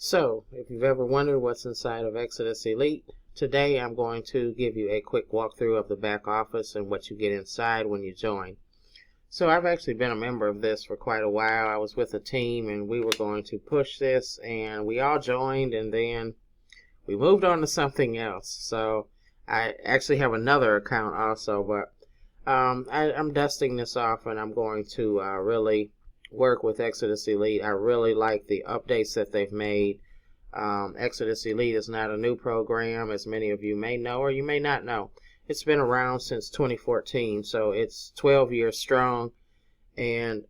So, if you've ever wondered what's inside of Exitus Elite, today I'm going to give you a quick walkthrough of the back office and what you get inside when you join. So I've actually been a member of this for quite a while. I was with a team and we were going to push this, and we all joined, and then we moved on to something else. So I actually have another account also, but I'm dusting this off, and I'm going to really work with Exitus Elite. I really like the updates that they've made. Exitus Elite is not a new program, as many of you may know or you may not know. It's been around since 2014, so it's 12 years strong, and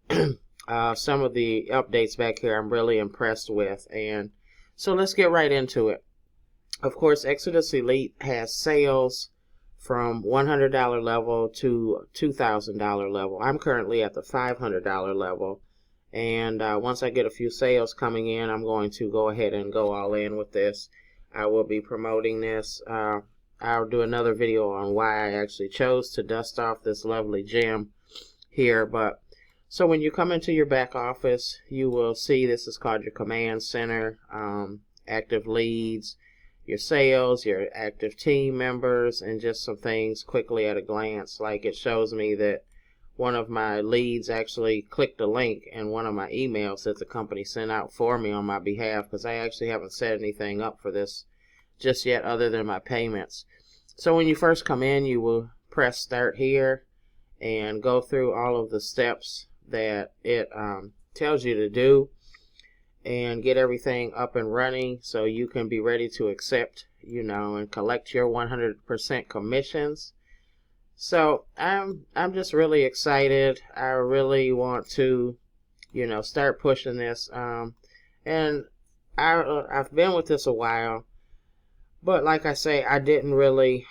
some of the updates back here I'm really impressed with. And so let's get right into it. Of course, Exitus Elite has sales from $100 level to $2,000 level. I'm currently at the $500 level. And once I get a few sales coming in, I'm going to go ahead and go all in with this. I will be promoting this. I'll do another video on why I actually chose to dust off this lovely gem here. But so when you come into your back office, you will see this is called your command center, active leads, your sales, your active team members, and just some things quickly at a glance. Like, it shows me that one of my leads actually clicked a link in one of my emails that the company sent out for me on my behalf, because I actually haven't set anything up for this just yet other than my payments. So when you first come in, you will press start here and go through all of the steps that it tells you to do and get everything up and running so you can be ready to accept, and collect your 100% commissions. So I'm just really excited. I really want to, start pushing this. And I've been with this a while, but like I say, I didn't really,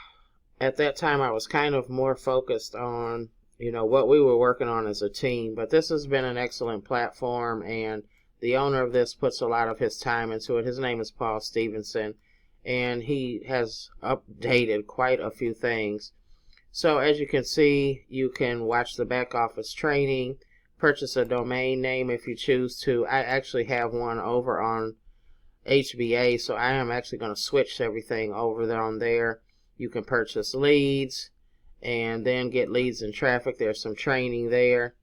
at that time I was kind of more focused on, what we were working on as a team. But this has been an excellent platform, and the owner of this puts a lot of his time into it. His name is Paul Stevenson, and he has updated quite a few things. So as you can see, you can watch the back office training, purchase a domain name if you choose to. I actually have one over on HBA, so I am actually going to switch everything over there on there. You can purchase leads and then get leads and traffic. There's some training there.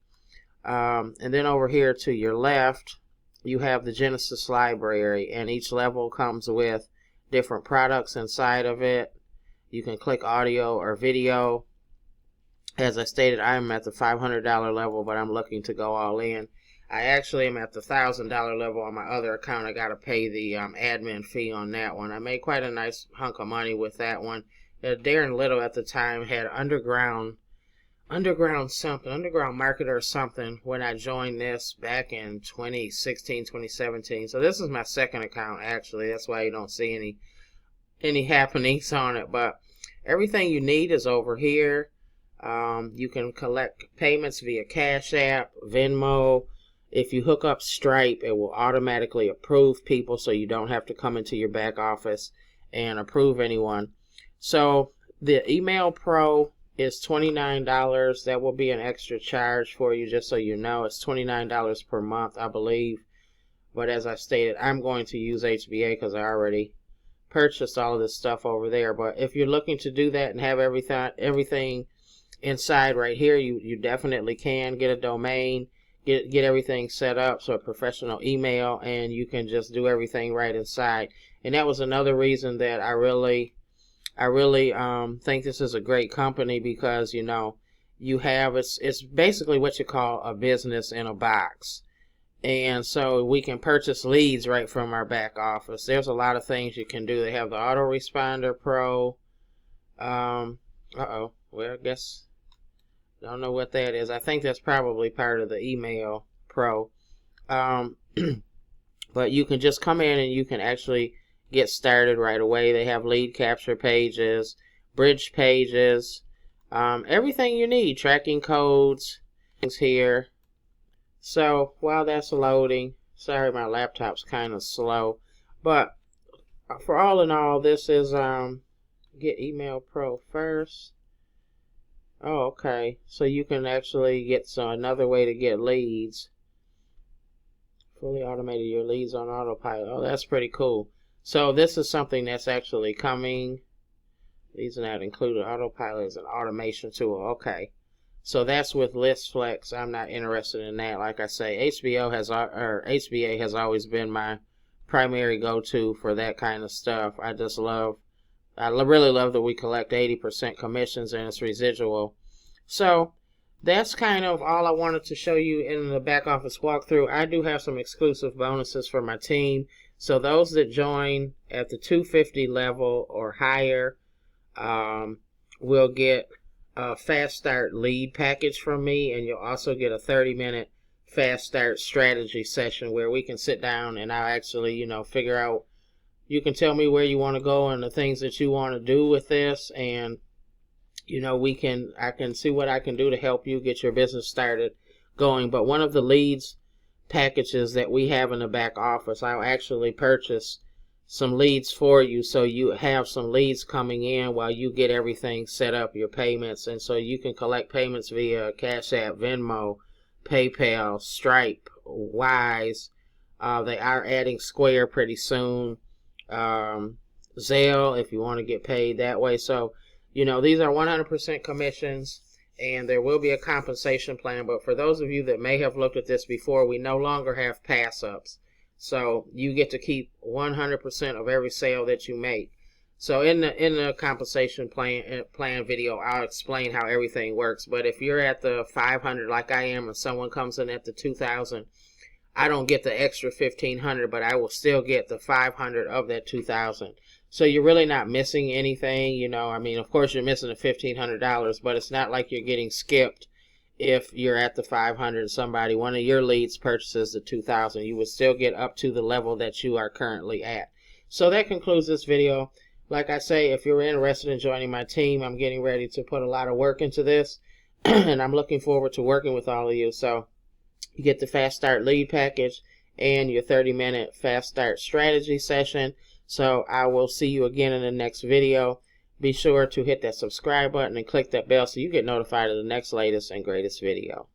And then over here to your left, you have the Genesis library, and each level comes with different products inside of it. You can click audio or video. As I stated, I'm at the $500 level, but I'm looking to go all in. I actually am at the $1,000 level on my other account. I got to pay the admin fee on that one. I made quite a nice hunk of money with that one. Darren Little at the time had underground market or something when I joined this back in 2016, 2017. So this is my second account, actually. That's why you don't see any happenings on it. But everything you need is over here. You can collect payments via Cash App, Venmo. If you hook up Stripe, it will automatically approve people, so you don't have to come into your back office and approve anyone. So the Email Pro is $29. That will be an extra charge for you, just so you know. It's $29 per month, I believe. But as I stated, I'm going to use HBA because I already purchased all of this stuff over there. But if you're looking to do that and have everything inside right here, you definitely can get a domain, get everything set up, so a professional email, and you can just do everything right inside. And that was another reason that I really think this is a great company, because you have it's basically what you call a business in a box. And so we can purchase leads right from our back office. There's a lot of things you can do. They have the Autoresponder Pro. Well, I guess, don't know what that is. I think that's probably part of the Email Pro. But you can just come in and you can actually get started right away. They have lead capture pages, bridge pages, everything you need, tracking codes, things here. So while that's loading, sorry my laptop's kind of slow, but for all in all, this is get Email Pro first. Oh, okay. So you can actually get another way to get leads Fully automated your leads on autopilot. Oh, that's pretty cool. So this is something that's actually coming. Leads not included. Autopilot is an automation tool. Okay. So that's with ListFlex. I'm not interested in that. Like I say, HBA has always been my primary go-to for that kind of stuff. I really love that we collect 80% commissions and it's residual. So that's kind of all I wanted to show you in the back office walkthrough. I do have some exclusive bonuses for my team. So those that join at the 250 level or higher will get a fast start lead package from me, and you'll also get a 30-minute fast start strategy session where we can sit down and I'll actually, figure out, you can tell me where you want to go and the things that you want to do with this, and I can see what I can do to help you get your business started going. But one of the leads packages that we have in the back office, I'll actually purchase some leads for you, so you have some leads coming in while you get everything set up, your payments, and so you can collect payments via Cash App, Venmo, PayPal, Stripe, Wise. They are adding Square pretty soon. Zelle, if you want to get paid that way. So these are 100% commissions, and there will be a compensation plan. But for those of you that may have looked at this before, we no longer have pass-ups. So you get to keep 100% of every sale that you make. So in the compensation plan video, I'll explain how everything works. But if you're at the 500 like I am, and someone comes in at the 2,000, I don't get the extra 1,500, but I will still get the 500 of that 2,000. So you're really not missing anything, of course you're missing the $1,500, but it's not like you're getting skipped. If you're at the 500, one of your leads purchases the 2,000, you would still get up to the level that you are currently at. So that concludes this video. Like I say, if you're interested in joining my team, I'm getting ready to put a lot of work into this, and I'm looking forward to working with all of you. So you get the Fast Start lead package and your 30-minute Fast Start strategy session. So I will see you again in the next video. Be sure to hit that subscribe button and click that bell so you get notified of the next latest and greatest video.